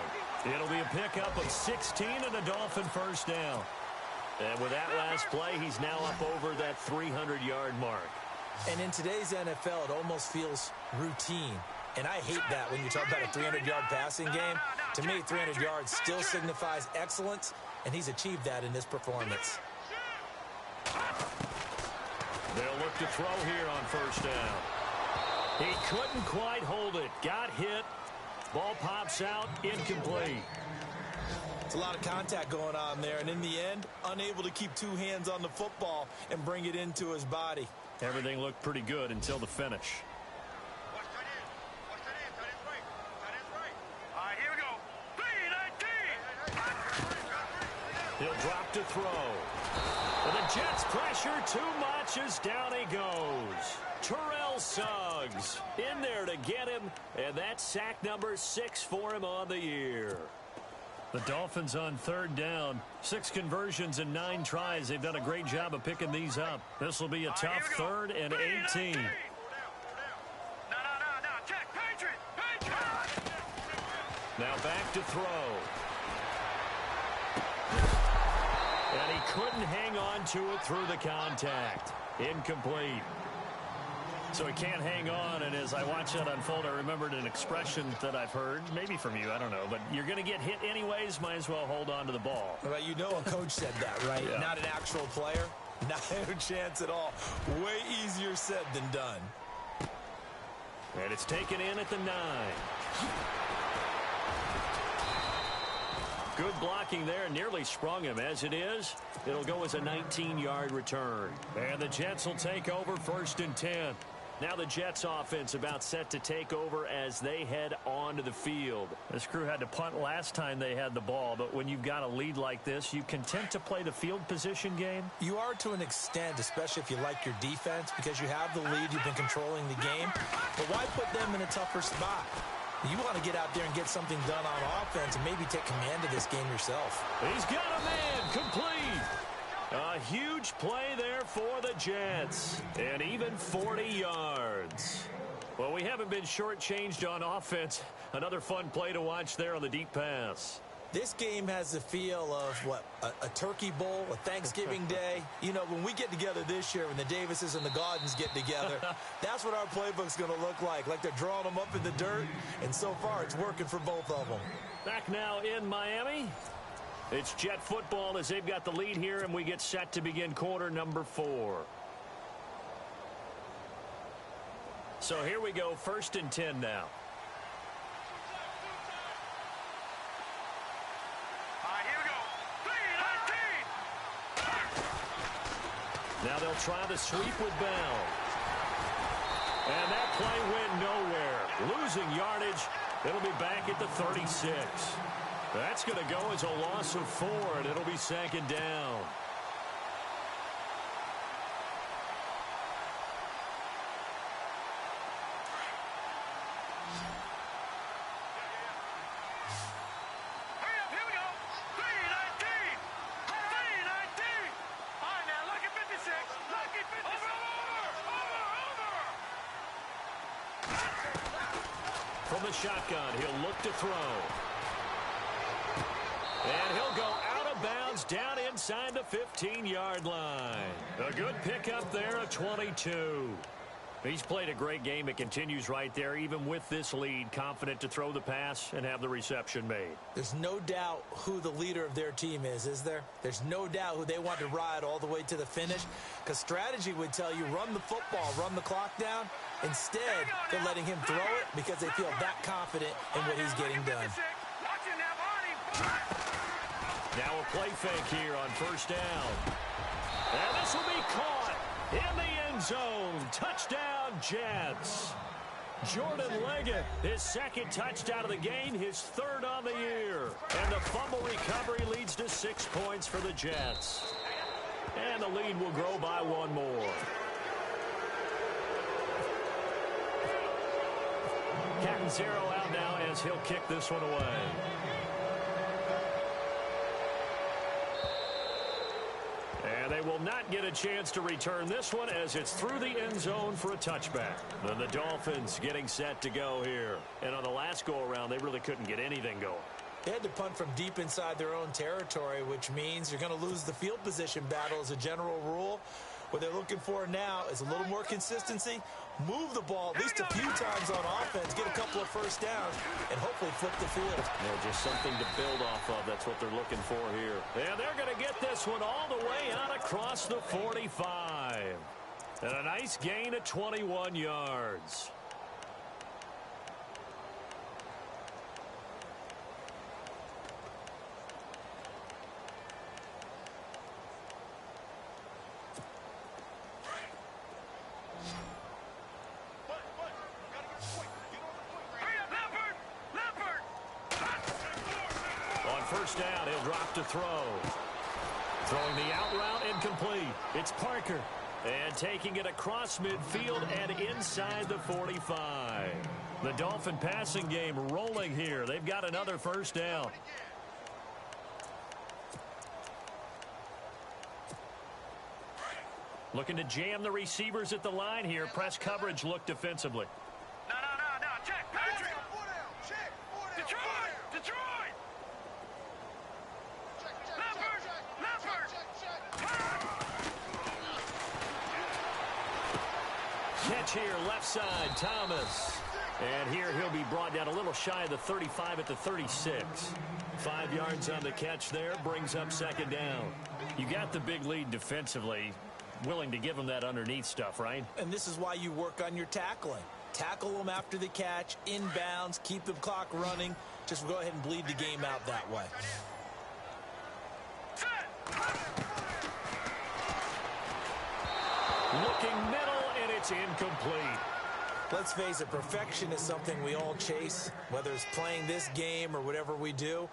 It'll be a pickup of 16 and a Dolphin 1st down. And with that last play, he's now up over that 300-yard mark. And in today's NFL, it almost feels routine. And I hate that when you talk about a 300-yard passing game. To me, 300 yards still signifies excellence, and he's achieved that in this performance. They'll look to throw here on 1st down. He couldn't quite hold it. Got hit. Ball pops out. Incomplete. It's a lot of contact going on there, and in the end, unable to keep 2 hands on the football and bring it into his body. Everything looked pretty good until the finish. All right, here we go. He'll drop to throw. And the Jets pressure too much as down he goes. Terrell Suggs in there to get him, and that's sack number 6 for him on the year. The Dolphins on 3rd down. 6 conversions and 9 tries. They've done a great job of picking these up. This will be a tough 3rd and 18. No, check, Patriot. Now back to throw. And he couldn't hang on to it through the contact. Incomplete. So he can't hang on, and as I watch that unfold, I remembered an expression that I've heard, maybe from you, I don't know, but you're going to get hit anyways, might as well hold on to the ball. Well, you know a coach said that, right? Yeah. Not an actual player. Not a chance at all. Way easier said than done. And it's taken in at the 9. Good blocking there, nearly sprung him. As it is, it'll go as a 19-yard return. And the Jets will take over 1st and 10. Now the Jets offense about set to take over as they head onto the field. This crew had to punt last time they had the ball, but when you've got a lead like this, you content to play the field position game? You are to an extent, especially if you like your defense, because you have the lead, you've been controlling the game. But why put them in a tougher spot? You want to get out there and get something done on offense and maybe take command of this game yourself. He's got a man complete. A huge play there for the Jets. And even 40 yards. Well, we haven't been shortchanged on offense. Another fun play to watch there on the deep pass. This game has the feel of, what, a turkey bowl, a Thanksgiving day. You know, when we get together this year, when the Davises and the Gaudens get together, that's what our playbook's going to look like they're drawing them up in the dirt, and so far it's working for both of them. Back now in Miami. It's Jet football as they've got the lead here, and we get set to begin quarter number 4. So here we go, 1st and 10 now. Now they'll try the sweep with Bell. And that play went nowhere. Losing yardage. It'll be back at the 36. That's going to go as a loss of 4, and it'll be 2nd down. From the shotgun, he'll look to throw. And he'll go out of bounds down inside the 15-yard line. A good pickup there, a 22. He's played a great game. It continues right there, even with this lead, confident to throw the pass and have the reception made. There's no doubt who the leader of their team is there? There's no doubt who they want to ride all the way to the finish, because strategy would tell you run the football, run the clock down. Instead, they're letting him throw it because they feel that confident in what he's getting done. Now a play fake here on 1st down. And this will be caught in the end zone. Touchdown, Jets. Jordan Leggett, his 2nd touchdown of the game, his 3rd on the year. And the fumble recovery leads to 6 points for the Jets. And the lead will grow by 1 more. Catanzaro out now as he'll kick this one away. And they will not get a chance to return this one as it's through the end zone for a touchback. Then the Dolphins getting set to go here. And on the last go-around, they really couldn't get anything going. They had to punt from deep inside their own territory, which means you're going to lose the field position battle as a general rule. What they're looking for now is a little more consistency, move the ball at least a few times on offense, get a couple of 1st downs, and hopefully flip the field. Yeah, just something to build off of. That's what they're looking for here. And they're going to get this one all the way out across the 45. And a nice gain of 21 yards. First down, he'll drop to throw. Throwing the out route, incomplete. It's Parker. And taking it across midfield and inside the 45. The Dolphin passing game rolling here. They've got another 1st down. Looking to jam the receivers at the line here. Press coverage look defensively. No. Check, Patrick. Detroit. Catch here, left side, Thomas. And here he'll be brought down a little shy of the 35 at the 36. 5 yards on the catch there, brings up 2nd down. You got the big lead defensively. Willing to give them that underneath stuff, right? And this is why you work on your tackling. Tackle them after the catch, inbounds, keep the clock running. Just go ahead and bleed the game out that way. Looking middle, and it's incomplete. Let's face it, perfection is something we all chase, whether it's playing this game or whatever we do.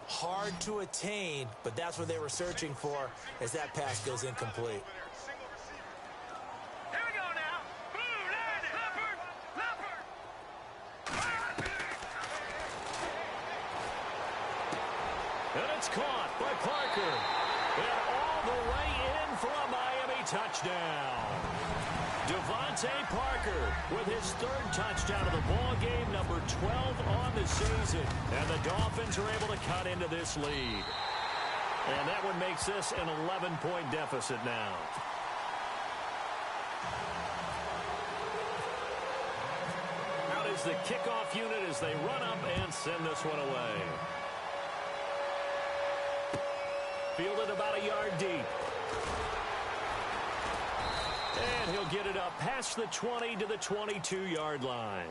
Hard to attain, but that's what they were searching for as that pass goes incomplete. Here we go now. Boom, Leopard, Leopard. And it's caught by Parker. And all the way in for a Miami touchdown. Devontae Parker with his third touchdown of the ball game, number 12 on the season. And the Dolphins are able to cut into this lead. And that one makes this an 11-point deficit now. Out is the kickoff unit as they run up and send this one away. Fielded about a yard deep. And he'll get it up past the 20 to the 22-yard line.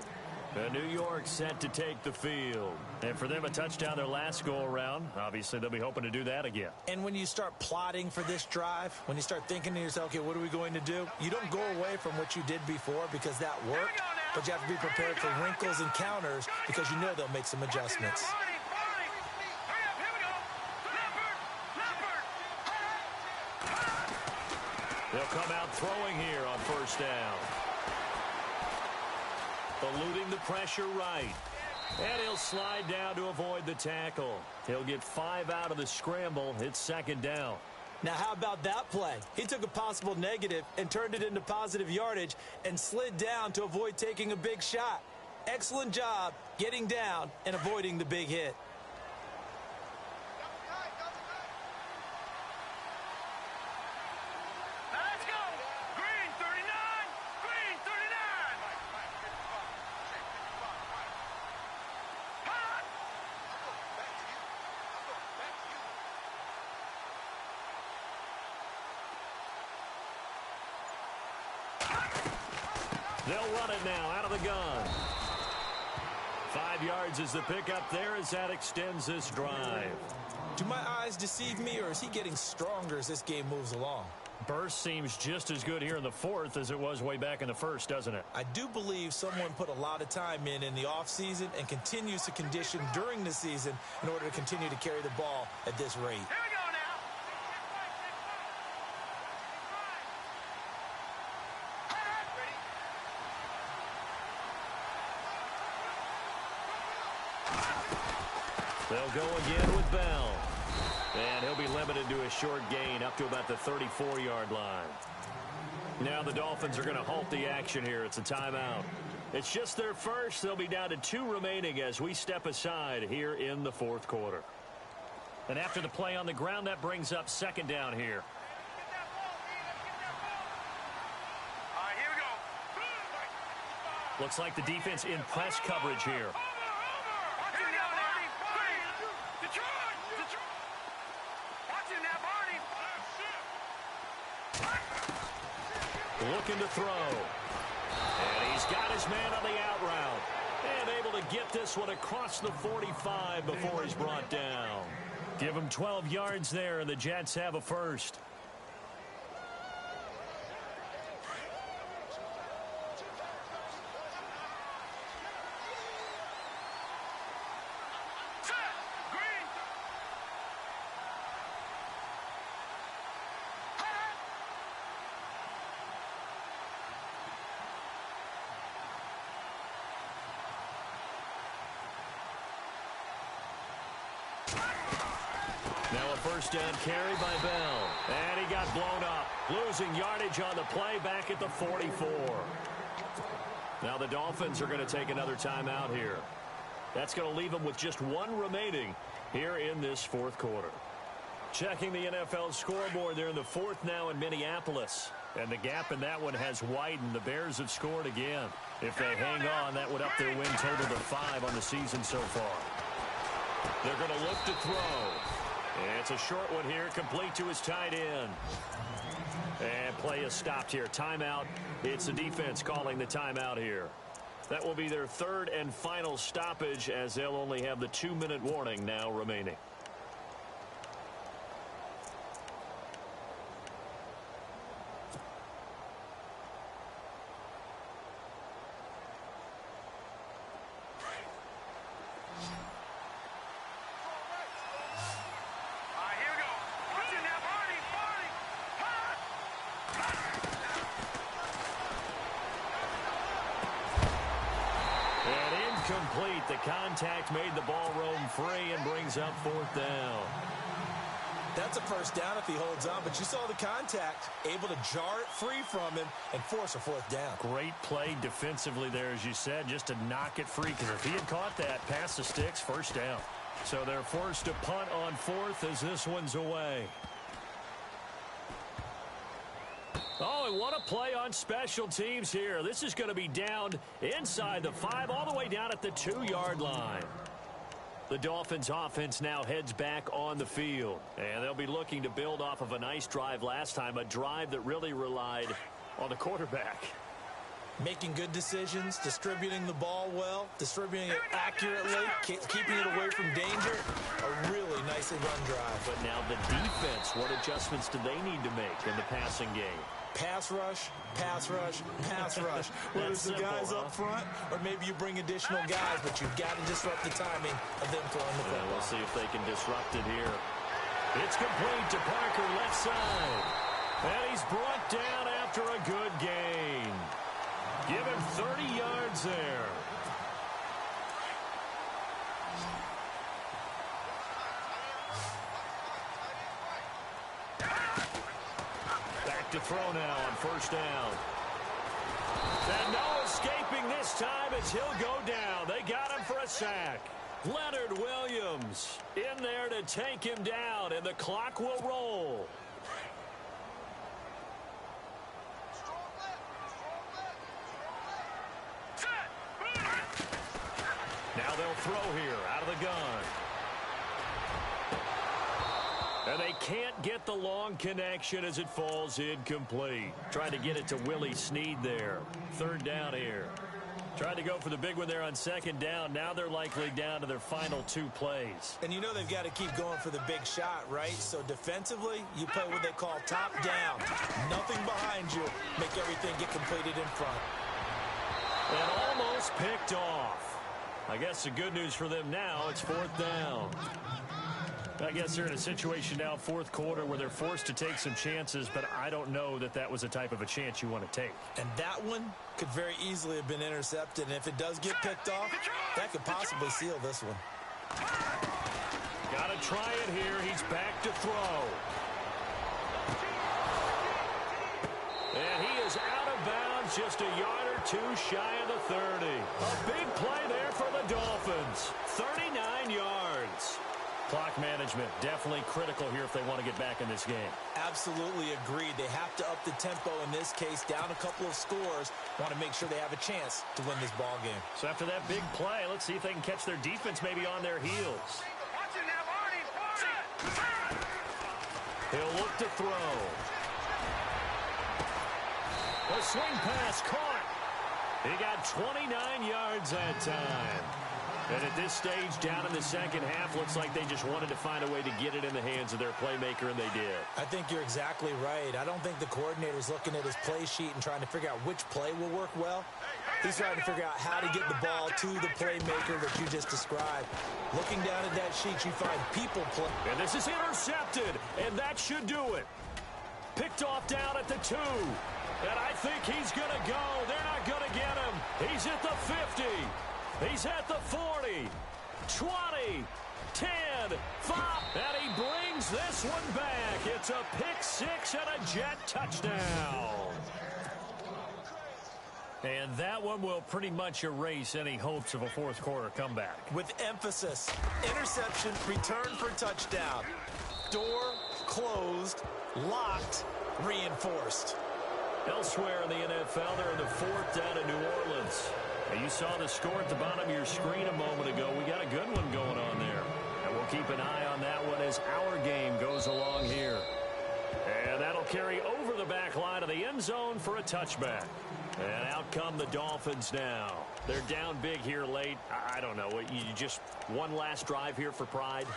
And New York set to take the field. And for them, a touchdown their last go-around. Obviously, they'll be hoping to do that again. And when you start plotting for this drive, when you start thinking to yourself, okay, what are we going to do? You don't go away from what you did before because that worked, but you have to be prepared for wrinkles and counters because you know they'll make some adjustments. They'll come out throwing here on first down. Eluding the pressure right. And he'll slide down to avoid the tackle. He'll get 5 out of the scramble. It's second down. Now, how about that play? He took a possible negative and turned it into positive yardage and slid down to avoid taking a big shot. Excellent job getting down and avoiding the big hit. They'll run it now out of the gun. 5 yards is the pickup there as that extends this drive. Do my eyes deceive me, or is he getting stronger as this game moves along? Burst seems just as good here in the fourth as it was way back in the first, doesn't it? I do believe someone put a lot of time in the offseason and continues to condition during the season in order to continue to carry the ball at this rate. They'll go again with Bell. And he'll be limited to a short gain up to about the 34-yard line. Now the Dolphins are going to halt the action here. It's a timeout. It's just their first. They'll be down to 2 remaining as we step aside here in the fourth quarter. And after the play on the ground, that brings up second down here. All right, here we go. Looks like the defense in press coverage here. Looking to throw. And he's got his man on the out route. And able to get this one across the 45 before he's brought down. Give him 12 yards there, and the Jets have a first. Now a first down carry by Bell. And he got blown up. Losing yardage on the play back at the 44. Now the Dolphins are going to take another timeout here. That's going to leave them with just 1 remaining here in this fourth quarter. Checking the NFL scoreboard, they're in the fourth now in Minneapolis. And the gap in that one has widened. The Bears have scored again. If they hang on, that would up their win total to 5 on the season so far. They're going to look to throw. It's a short one here, complete to his tight end. And play is stopped here. Timeout. It's the defense calling the timeout here. That will be their third and final stoppage as they'll only have the 2-minute warning now remaining. contact made the ball roam free and brings up 4th down. That's a first down if he holds on, but you saw the contact, able to jar it free from him and force a 4th down. Great play defensively there, as you said, just to knock it free, because if he had caught that, past the sticks, first down. So they're forced to punt on 4th as this one's away. Oh, and what a play on special teams here. This is going to be down inside the 5, all the way down at the 2-yard line. The Dolphins offense now heads back on the field, and they'll be looking to build off of a nice drive last time, a drive that really relied on the quarterback. Making good decisions, distributing the ball well, distributing it accurately, keeping it away from danger. A really nicely run drive. But now the defense, what adjustments do they need to make in the passing game? Pass rush, pass rush, pass rush. Whether it's the guys up front or maybe you bring additional guys, but you've got to disrupt the timing of them throwing the football. We'll see if they can disrupt it here. It's complete to Parker, left side. And he's brought down after a good gain. Give him 30 yards there. Back to throw now on first down. And no escaping this time as he'll go down. They got him for a sack. Leonard Williams in there to take him down, and the clock will roll. Now they'll throw here out of the gun. And they can't get the long connection as it falls incomplete. Trying to get it to Willie Snead there. 3rd down here. Tried to go for the big one there on 2nd down. Now they're likely down to their final 2 plays. And you know they've got to keep going for the big shot, right? So defensively, you play what they call top down. Nothing behind you. Make everything get completed in front. And almost picked off. I guess the good news for them now, it's 4th down. I guess they're in a situation now, 4th quarter, where they're forced to take some chances, but I don't know that that was the type of a chance you want to take. And that one could very easily have been intercepted, and if it does get picked off, that could possibly seal this one. Got to try it here. He's back to throw. And he is out of bounds, just a yard or 2 shy of the 30. A big play there for the Dolphins. 39 yards. Clock management, definitely critical here if they want to get back in this game. Absolutely agreed. They have to up the tempo in this case, down a couple of scores. Want to make sure they have a chance to win this ball game. So after that big play, let's see if they can catch their defense maybe on their heels. He'll look to throw. The swing pass caught. He got 29 yards that time. And at this stage, down in the second half, looks like they just wanted to find a way to get it in the hands of their playmaker, and they did. I think you're exactly right. I don't think the coordinator's looking at his play sheet and trying to figure out which play will work well. He's trying to figure out how to get the ball to the playmaker that you just described. Looking down at that sheet, you find people play. And this is intercepted, and that should do it. Picked off down at the 2. And I think he's going to go. They're not going to get him. He's at the 50. He's at the 40, 20, 10, 5, and he brings this one back. It's a pick 6 and a Jet touchdown. And that one will pretty much erase any hopes of a 4th quarter comeback. With emphasis, interception, return for touchdown. Door closed, locked, reinforced. Elsewhere in the NFL, they're in the 4th down in New Orleans. Now, you saw the score at the bottom of your screen a moment ago. We got a good one going on there. And we'll keep an eye on that one as our game goes along here. And that'll carry over the back line of the end zone for a touchback. And out come the Dolphins now. They're down big here late. I don't know. You just one last drive here for pride?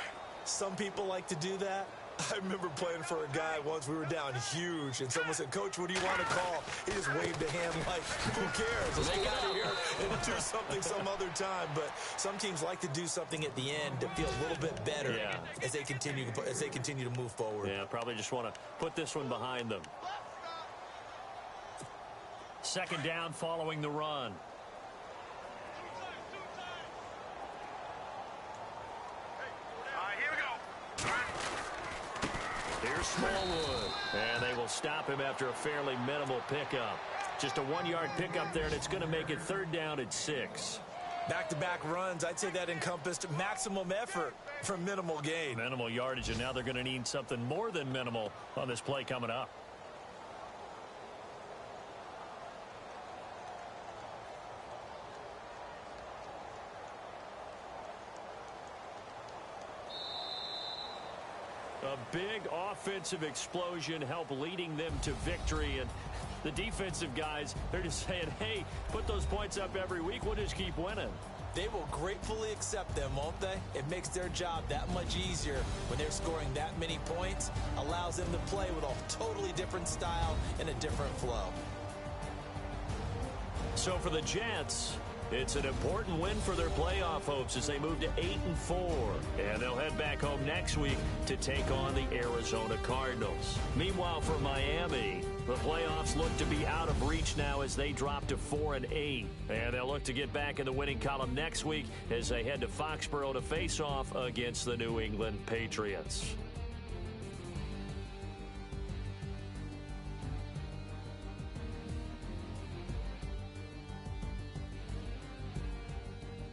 Some people like to do that. I remember playing for a guy once. We were down huge, and someone said, "Coach, what do you want to call?" He just waved a hand like, "Who cares? Let's get out of here and do something some other time." But some teams like to do something at the end to feel a little bit better as they continue to move forward. Yeah, probably just want to put this one behind them. 2nd down following the run. Here's Smallwood. And they will stop him after a fairly minimal pickup. Just a 1-yard pickup there, and it's going to make it 3rd down and 6. Back-to-back runs, I'd say that encompassed maximum effort for minimal gain. Minimal yardage, and now they're going to need something more than minimal on this play coming up. A big offensive explosion helped leading them to victory, and the defensive guys, they're just saying, hey, put those points up every week, we'll just keep winning. They will gratefully accept them, won't they? It makes their job that much easier when they're scoring that many points, allows them to play with a totally different style and a different flow. So for the Jets, it's an important win for their playoff hopes as they move to 8-4. And they'll head back home next week to take on the Arizona Cardinals. Meanwhile, for Miami, the playoffs look to be out of reach now as they drop to 4-8. And they'll look to get back in the winning column next week as they head to Foxborough to face off against the New England Patriots.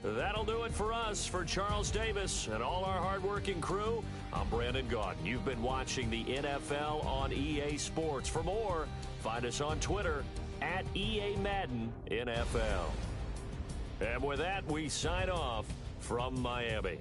That'll do it for us. For Charles Davis and all our hardworking crew, I'm Brandon Gaudin. You've been watching the NFL on EA Sports. For more, find us on Twitter at EA Madden NFL. And with that, we sign off from Miami.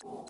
You